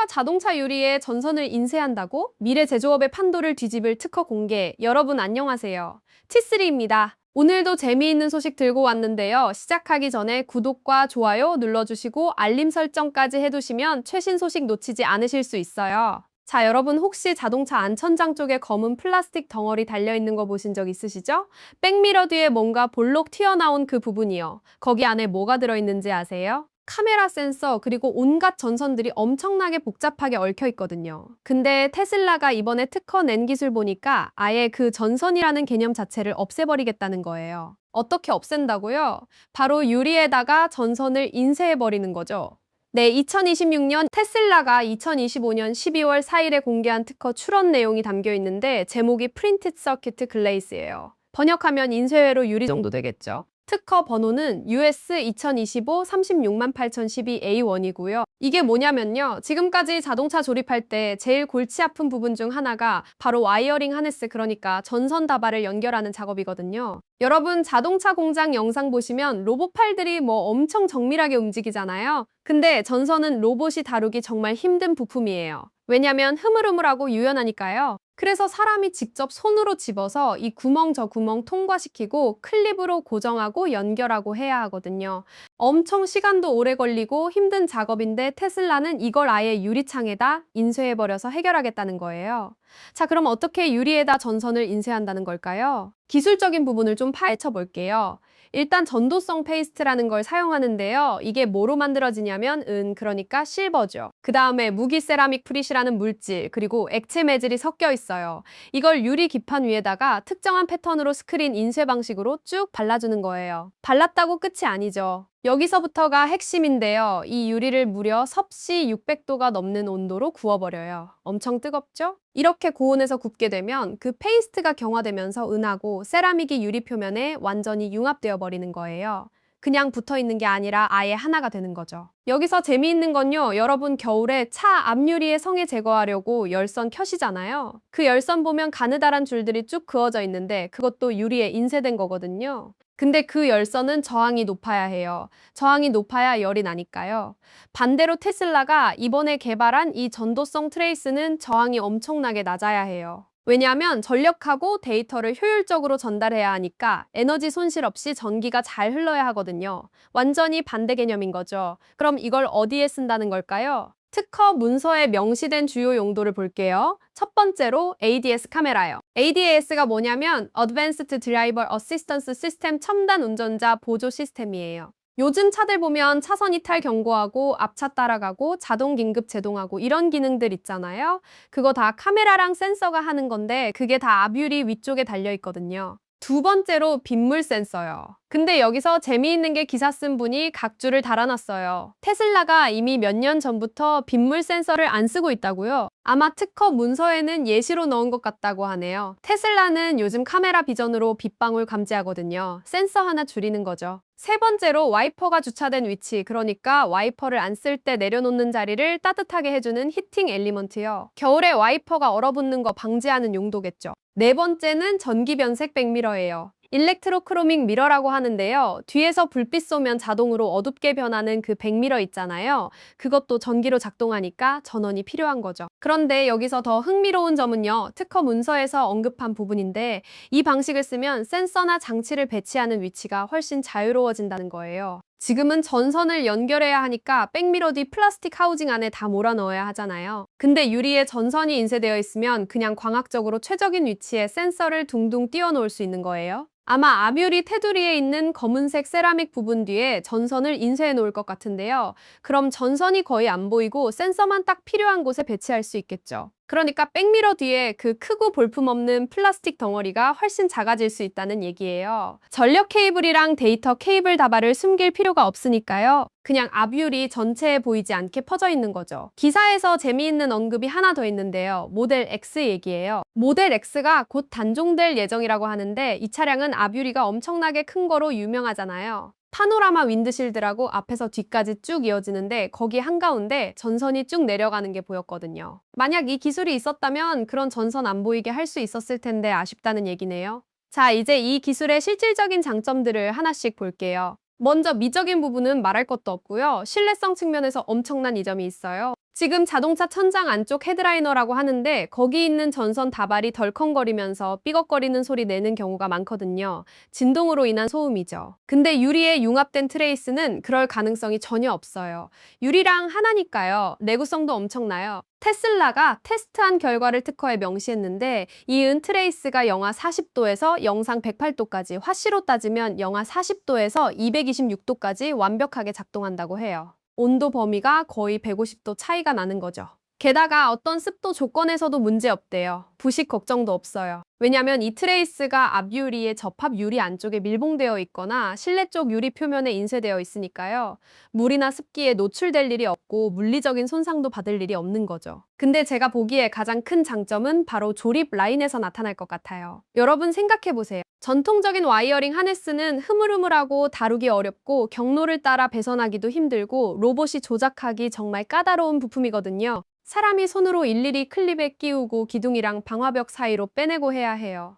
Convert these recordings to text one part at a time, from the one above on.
테슬라가 자동차 유리에 전선을 인쇄한다고? 미래 제조업의 판도를 뒤집을 특허 공개. 여러분 안녕하세요. T3입니다. 오늘도 재미있는 소식 들고 왔는데요. 시작하기 전에 구독과 좋아요 눌러주시고 알림 설정까지 해두시면 최신 소식 놓치지 않으실 수 있어요. 자, 여러분 혹시 자동차 안천장 쪽에 검은 플라스틱 덩어리 달려있는 거 보신 적 있으시죠? 백미러 뒤에 뭔가 볼록 튀어나온 그 부분이요. 거기 안에 뭐가 들어있는지 아세요? 카메라 센서 그리고 온갖 전선들이 엄청나게 복잡하게 얽혀 있거든요. 근데 테슬라가 이번에 특허 낸 기술 보니까 아예 그 전선이라는 개념 자체를 없애버리겠다는 거예요. 어떻게 없앤다고요? 바로 유리에다가 전선을 인쇄해버리는 거죠. 네, 2026년 테슬라가 2025년 12월 4일에 공개한 특허 출원 내용이 담겨 있는데 제목이 프린티드 서킷 글레이스예요. 번역하면 인쇄회로 유리 정도 되겠죠. 특허 번호는 US 2025 368,012A1이고요. 이게 뭐냐면요. 지금까지 자동차 조립할 때 제일 골치 아픈 부분 중 하나가 바로 와이어링 하네스, 그러니까 전선 다발을 연결하는 작업이거든요. 여러분 자동차 공장 영상 보시면 로봇팔들이 뭐 엄청 정밀하게 움직이잖아요. 근데 전선은 로봇이 다루기 정말 힘든 부품이에요. 왜냐면 흐물흐물하고 유연하니까요. 그래서 사람이 직접 손으로 집어서 이 구멍 저 구멍 통과시키고 클립으로 고정하고 연결하고 해야 하거든요. 엄청 시간도 오래 걸리고 힘든 작업인데 테슬라는 이걸 아예 유리창에다 인쇄해버려서 해결하겠다는 거예요. 자, 그럼 어떻게 유리에다 전선을 인쇄한다는 걸까요? 기술적인 부분을 좀 파헤쳐 볼게요. 일단 전도성 페이스트라는 걸 사용하는데요. 이게 뭐로 만들어지냐면 그러니까 실버죠. 그 다음에 무기 세라믹 프릿이라는 물질, 그리고 액체 매질이 섞여 있어요. 이걸 유리 기판 위에다가 특정한 패턴으로 스크린 인쇄 방식으로 쭉 발라주는 거예요. 발랐다고 끝이 아니죠. 여기서부터가 핵심인데요. 이 유리를 무려 섭씨 600도가 넘는 온도로 구워버려요. 엄청 뜨겁죠? 이렇게 고온에서 굽게 되면 그 페이스트가 경화되면서 은하고 세라믹이 유리 표면에 완전히 융합되어 버리는 거예요. 그냥 붙어 있는 게 아니라 아예 하나가 되는 거죠. 여기서 재미있는 건요. 여러분 겨울에 차 앞유리에 성에 제거하려고 열선 켜시잖아요. 그 열선 보면 가느다란 줄들이 쭉 그어져 있는데 그것도 유리에 인쇄된 거거든요. 근데 그 열선은 저항이 높아야 해요. 저항이 높아야 열이 나니까요. 반대로 테슬라가 이번에 개발한 이 전도성 트레이스는 저항이 엄청나게 낮아야 해요. 왜냐하면 전력하고 데이터를 효율적으로 전달해야 하니까 에너지 손실 없이 전기가 잘 흘러야 하거든요. 완전히 반대 개념인 거죠. 그럼 이걸 어디에 쓴다는 걸까요? 특허 문서에 명시된 주요 용도를 볼게요. 첫 번째로 ADS 카메라요. ADAS가 뭐냐면 Advanced Driver Assistance System, 첨단 운전자 보조 시스템이에요. 요즘 차들 보면 차선 이탈 경고하고 앞차 따라가고 자동 긴급 제동하고 이런 기능들 있잖아요. 그거 다 카메라랑 센서가 하는 건데 그게 다 앞유리 위쪽에 달려 있거든요. 두 번째로 빗물 센서요. 근데 여기서 재미있는 게 기사 쓴 분이 각주를 달아놨어요. 테슬라가 이미 몇 년 전부터 빗물 센서를 안 쓰고 있다고요? 아마 특허 문서에는 예시로 넣은 것 같다고 하네요. 테슬라는 요즘 카메라 비전으로 빗방울 감지하거든요. 센서 하나 줄이는 거죠. 세 번째로 와이퍼가 주차된 위치, 그러니까 와이퍼를 안 쓸 때 내려놓는 자리를 따뜻하게 해주는 히팅 엘리먼트요. 겨울에 와이퍼가 얼어붙는 거 방지하는 용도겠죠. 네 번째는 전기 변색 백미러예요. 일렉트로크로믹 미러라고 하는데요. 뒤에서 불빛 쏘면 자동으로 어둡게 변하는 그 백미러 있잖아요. 그것도 전기로 작동하니까 전원이 필요한 거죠. 그런데 여기서 더 흥미로운 점은요. 특허 문서에서 언급한 부분인데 이 방식을 쓰면 센서나 장치를 배치하는 위치가 훨씬 자유로워진다는 거예요. 지금은 전선을 연결해야 하니까 백미러 뒤 플라스틱 하우징 안에 다 몰아넣어야 하잖아요. 근데 유리에 전선이 인쇄되어 있으면 그냥 광학적으로 최적인 위치에 센서를 둥둥 띄워 놓을 수 있는 거예요. 아마 앞유리 테두리에 있는 검은색 세라믹 부분 뒤에 전선을 인쇄해 놓을 것 같은데요. 그럼 전선이 거의 안 보이고 센서만 딱 필요한 곳에 배치할 수 있겠죠. 그러니까 백미러 뒤에 그 크고 볼품없는 플라스틱 덩어리가 훨씬 작아질 수 있다는 얘기예요. 전력 케이블이랑 데이터 케이블 다발을 숨길 필요가 없으니까요. 그냥 앞유리 전체에 보이지 않게 퍼져 있는 거죠. 기사에서 재미있는 언급이 하나 더 있는데요. 모델 X 얘기예요. 모델 X가 곧 단종될 예정이라고 하는데 이 차량은 앞유리가 엄청나게 큰 거로 유명하잖아요. 파노라마 윈드실드라고 앞에서 뒤까지 쭉 이어지는데 거기 한가운데 전선이 쭉 내려가는 게 보였거든요. 만약 이 기술이 있었다면 그런 전선 안 보이게 할 수 있었을 텐데 아쉽다는 얘기네요. 자, 이제 이 기술의 실질적인 장점들을 하나씩 볼게요. 먼저 미적인 부분은 말할 것도 없고요. 신뢰성 측면에서 엄청난 이점이 있어요. 지금 자동차 천장 안쪽 헤드라이너라고 하는데 거기 있는 전선 다발이 덜컹거리면서 삐걱거리는 소리 내는 경우가 많거든요. 진동으로 인한 소음이죠. 근데 유리에 융합된 트레이스는 그럴 가능성이 전혀 없어요. 유리랑 하나니까요. 내구성도 엄청나요. 테슬라가 테스트한 결과를 특허에 명시했는데 이은 트레이스가 영하 40도에서 영상 108도까지, 화씨로 따지면 영하 40도에서 226도까지 완벽하게 작동한다고 해요. 온도 범위가 거의 150도 차이가 나는 거죠. 게다가 어떤 습도 조건에서도 문제 없대요. 부식 걱정도 없어요. 왜냐면 이 트레이스가 앞유리의 접합 유리 안쪽에 밀봉되어 있거나 실내 쪽 유리 표면에 인쇄되어 있으니까요. 물이나 습기에 노출될 일이 없고 물리적인 손상도 받을 일이 없는 거죠. 근데 제가 보기에 가장 큰 장점은 바로 조립 라인에서 나타날 것 같아요. 여러분 생각해 보세요. 전통적인 와이어링 하네스는 흐물흐물하고 다루기 어렵고 경로를 따라 배선하기도 힘들고 로봇이 조작하기 정말 까다로운 부품이거든요. 사람이 손으로 일일이 클립에 끼우고 기둥이랑 방화벽 사이로 빼내고 해야 해요.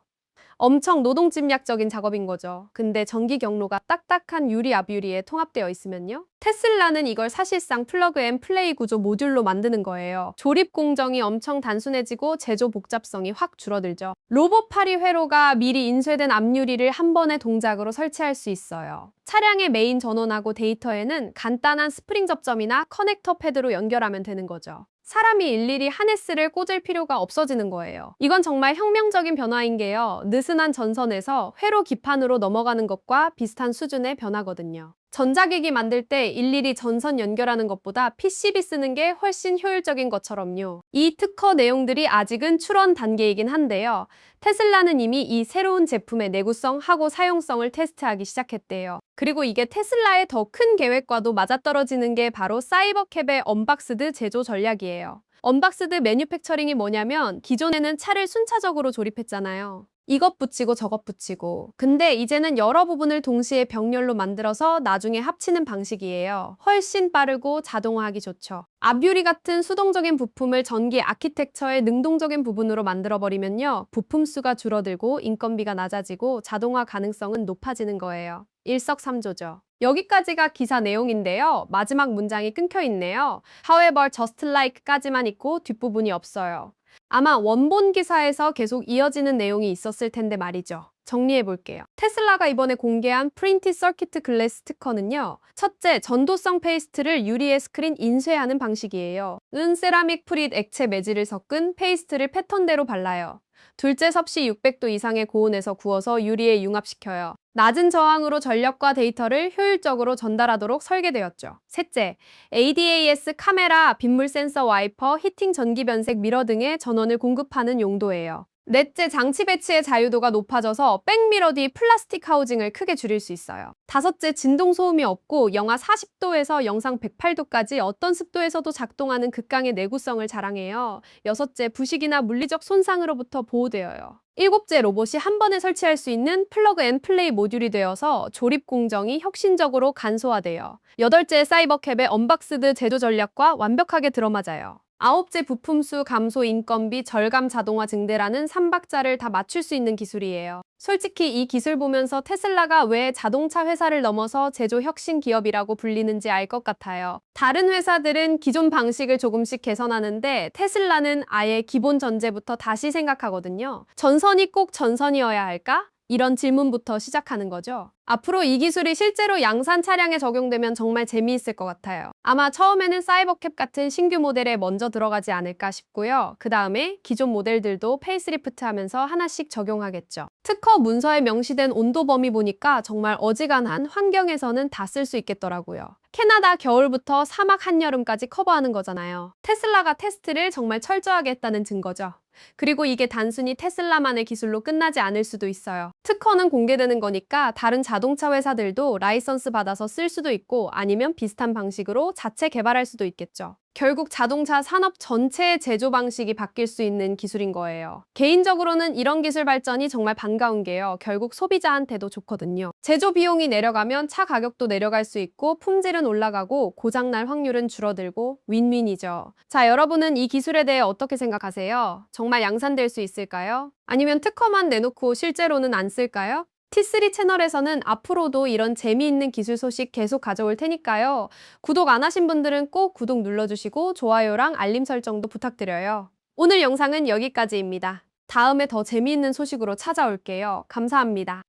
엄청 노동집약적인 작업인 거죠. 근데 전기 경로가 딱딱한 유리 앞유리에 통합되어 있으면요. 테슬라는 이걸 사실상 플러그 앤 플레이 구조 모듈로 만드는 거예요. 조립 공정이 엄청 단순해지고 제조 복잡성이 확 줄어들죠. 로봇 파리 회로가 미리 인쇄된 앞유리를 한 번의 동작으로 설치할 수 있어요. 차량의 메인 전원하고 데이터에는 간단한 스프링 접점이나 커넥터 패드로 연결하면 되는 거죠. 사람이 일일이 하네스를 꽂을 필요가 없어지는 거예요. 이건 정말 혁명적인 변화인 게요. 느슨한 전선에서 회로 기판으로 넘어가는 것과 비슷한 수준의 변화거든요. 전자기기 만들 때 일일이 전선 연결하는 것보다 PCB 쓰는 게 훨씬 효율적인 것처럼요. 이 특허 내용들이 아직은 출원 단계이긴 한데요. 테슬라는 이미 이 새로운 제품의 내구성하고 사용성을 테스트하기 시작했대요. 그리고 이게 테슬라의 더 큰 계획과도 맞아떨어지는 게 바로 사이버캡의 언박스드 제조 전략이에요. 언박스드 매뉴팩처링이 뭐냐면 기존에는 차를 순차적으로 조립했잖아요. 이것 붙이고 저것 붙이고. 근데 이제는 여러 부분을 동시에 병렬로 만들어서 나중에 합치는 방식이에요. 훨씬 빠르고 자동화하기 좋죠. 앞유리 같은 수동적인 부품을 전기 아키텍처의 능동적인 부분으로 만들어버리면요. 부품 수가 줄어들고 인건비가 낮아지고 자동화 가능성은 높아지는 거예요. 일석삼조죠. 여기까지가 기사 내용인데요. 마지막 문장이 끊겨 있네요. However, just like까지만 있고 뒷부분이 없어요. 아마 원본 기사에서 계속 이어지는 내용이 있었을 텐데 말이죠. 정리해 볼게요. 테슬라가 이번에 공개한 프린티 서키트 글래스 특허는요. 첫째, 전도성 페이스트를 유리의 스크린 인쇄하는 방식이에요. 은 세라믹 프릿 액체 매질을 섞은 페이스트를 패턴대로 발라요. 둘째, 섭씨 600도 이상의 고온에서 구워서 유리에 융합시켜요. 낮은 저항으로 전력과 데이터를 효율적으로 전달하도록 설계되었죠. 셋째, ADAS 카메라, 빗물 센서 와이퍼, 히팅 전기 변색 미러 등의 전원을 공급하는 용도예요. 넷째, 장치 배치의 자유도가 높아져서 백미러 뒤 플라스틱 하우징을 크게 줄일 수 있어요. 다섯째, 진동 소음이 없고 영하 40도에서 영상 108도까지 어떤 습도에서도 작동하는 극강의 내구성을 자랑해요. 여섯째, 부식이나 물리적 손상으로부터 보호되어요. 일곱째, 로봇이 한 번에 설치할 수 있는 플러그 앤 플레이 모듈이 되어서 조립 공정이 혁신적으로 간소화돼요. 여덟째, 사이버캡의 언박스드 제조 전략과 완벽하게 들어맞아요. 아홉째, 부품수 감소, 인건비 절감, 자동화 증대라는 3박자를 다 맞출 수 있는 기술이에요. 솔직히 이 기술 보면서 테슬라가 왜 자동차 회사를 넘어서 제조 혁신 기업이라고 불리는지 알 것 같아요. 다른 회사들은 기존 방식을 조금씩 개선하는데 테슬라는 아예 기본 전제부터 다시 생각하거든요. 전선이 꼭 전선이어야 할까? 이런 질문부터 시작하는 거죠. 앞으로 이 기술이 실제로 양산 차량에 적용되면 정말 재미있을 것 같아요. 아마 처음에는 사이버캡 같은 신규 모델에 먼저 들어가지 않을까 싶고요. 그 다음에 기존 모델들도 페이스리프트 하면서 하나씩 적용하겠죠. 특허 문서에 명시된 온도 범위 보니까 정말 어지간한 환경에서는 다 쓸 수 있겠더라고요. 캐나다 겨울부터 사막 한여름까지 커버하는 거잖아요. 테슬라가 테스트를 정말 철저하게 했다는 증거죠. 그리고 이게 단순히 테슬라만의 기술로 끝나지 않을 수도 있어요. 특허는 공개되는 거니까 다른 자동차 회사들도 라이선스 받아서 쓸 수도 있고 아니면 비슷한 방식으로 자체 개발할 수도 있겠죠. 결국 자동차 산업 전체의 제조 방식이 바뀔 수 있는 기술인 거예요. 개인적으로는 이런 기술 발전이 정말 반가운 게요. 결국 소비자한테도 좋거든요. 제조 비용이 내려가면 차 가격도 내려갈 수 있고 품질은 올라가고 고장날 확률은 줄어들고 윈윈이죠. 자, 여러분은 이 기술에 대해 어떻게 생각하세요? 정말 양산될 수 있을까요? 아니면 특허만 내놓고 실제로는 안 쓸까요? T3 채널에서는 앞으로도 이런 재미있는 기술 소식 계속 가져올 테니까요. 구독 안 하신 분들은 꼭 구독 눌러주시고 좋아요랑 알림 설정도 부탁드려요. 오늘 영상은 여기까지입니다. 다음에 더 재미있는 소식으로 찾아올게요. 감사합니다.